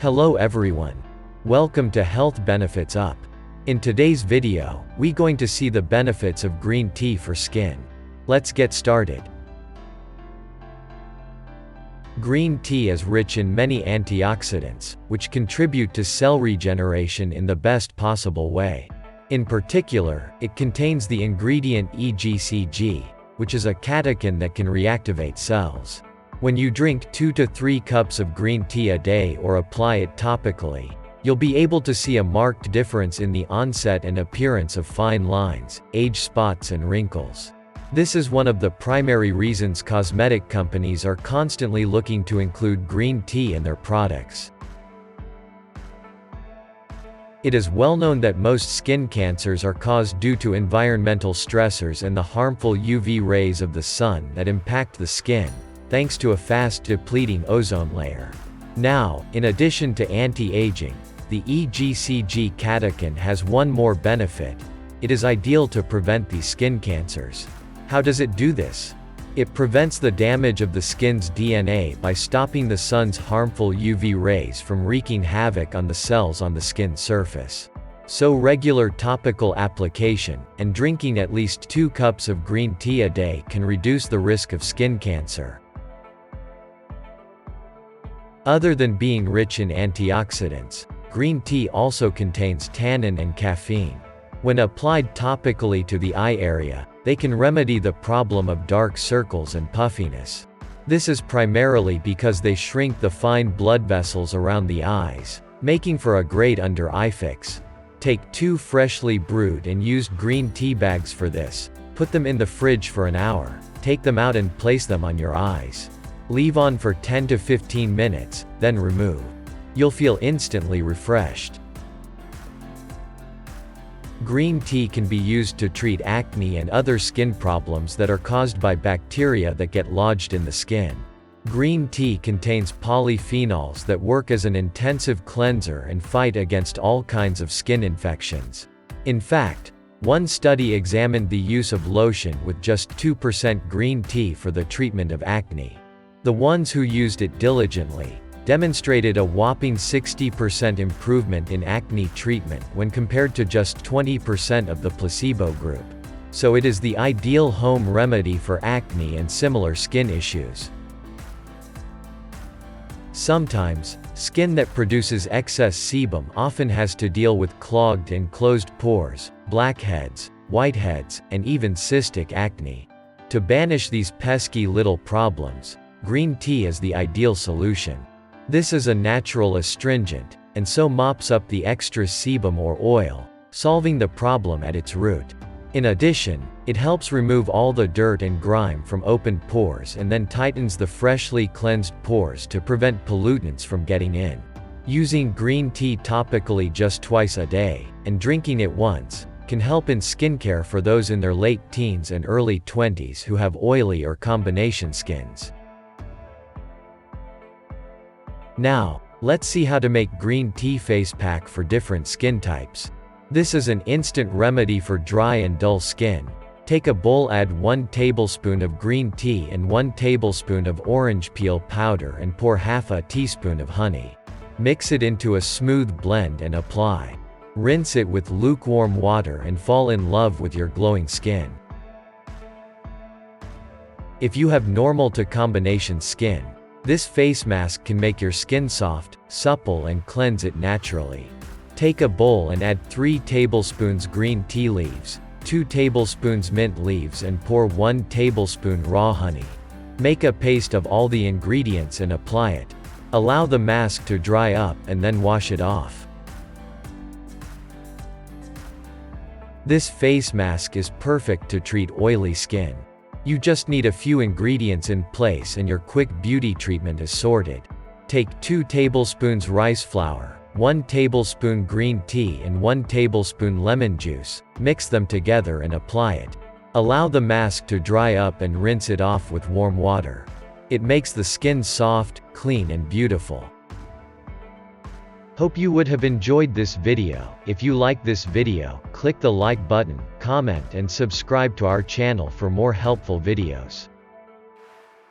Hello everyone. Welcome to Health Benefits Up. In today's video, we're going to see the benefits of green tea for skin. Let's get started. Green tea is rich in many antioxidants, which contribute to cell regeneration in the best possible way. In particular, it contains the ingredient EGCG, which is a catechin that can reactivate cells. When you drink 2 to 3 cups of green tea a day or apply it topically, you'll be able to see a marked difference in the onset and appearance of fine lines, age spots and wrinkles. This is one of the primary reasons cosmetic companies are constantly looking to include green tea in their products. It is well known that most skin cancers are caused due to environmental stressors and the harmful UV rays of the sun that impact the skin, thanks to a fast-depleting ozone layer. Now, in addition to anti-aging, the EGCG catechin has one more benefit. It is ideal to prevent these skin cancers. How does it do this? It prevents the damage of the skin's DNA by stopping the sun's harmful UV rays from wreaking havoc on the cells on the skin surface. So regular topical application, and drinking at least 2 cups of green tea a day can reduce the risk of skin cancer. Other than being rich in antioxidants, green tea also contains tannin and caffeine. When applied topically to the eye area, they can remedy the problem of dark circles and puffiness. This is primarily because they shrink the fine blood vessels around the eyes, making for a great under-eye fix. Take 2 freshly brewed and used green tea bags for this. Put them in the fridge for an hour. Take them out and place them on your eyes. Leave on for 10 to 15 minutes, then remove. You'll feel instantly refreshed. Green tea can be used to treat acne and other skin problems that are caused by bacteria that get lodged in the skin. Green tea contains polyphenols that work as an intensive cleanser and fight against all kinds of skin infections. In fact, one study examined the use of lotion with just 2% green tea for the treatment of acne. The ones who used it diligently demonstrated a whopping 60% improvement in acne treatment when compared to just 20% of the placebo group. So it is the ideal home remedy for acne and similar skin issues. Sometimes, skin that produces excess sebum often has to deal with clogged and closed pores, blackheads, whiteheads, and even cystic acne. To banish these pesky little problems, green tea is the ideal solution. This is a natural astringent, and so mops up the extra sebum or oil, solving the problem at its root. In addition, it helps remove all the dirt and grime from opened pores and then tightens the freshly cleansed pores to prevent pollutants from getting in. Using green tea topically just twice a day, and drinking it once, can help in skincare for those in their late teens and early 20s who have oily or combination skins. Now, let's see how to make green tea face pack for different skin types. This is an instant remedy for dry and dull skin. Take a bowl, add 1 tablespoon of green tea and 1 tablespoon of orange peel powder and pour half a teaspoon of honey. Mix it into a smooth blend and apply. Rinse it with lukewarm water and fall in love with your glowing skin. If you have normal to combination skin, this face mask can make your skin soft, supple and cleanse it naturally. Take a bowl and add 3 tablespoons green tea leaves, 2 tablespoons mint leaves and pour 1 tablespoon raw honey. Make a paste of all the ingredients and apply it. Allow the mask to dry up and then wash it off. This face mask is perfect to treat oily skin. You just need a few ingredients in place and your quick beauty treatment is sorted. Take 2 tablespoons rice flour, 1 tablespoon green tea and 1 tablespoon lemon juice, mix them together and apply it. Allow the mask to dry up and rinse it off with warm water. It makes the skin soft, clean and beautiful. Hope you would have enjoyed this video. If you like this video, click the like button, comment and subscribe to our channel for more helpful videos.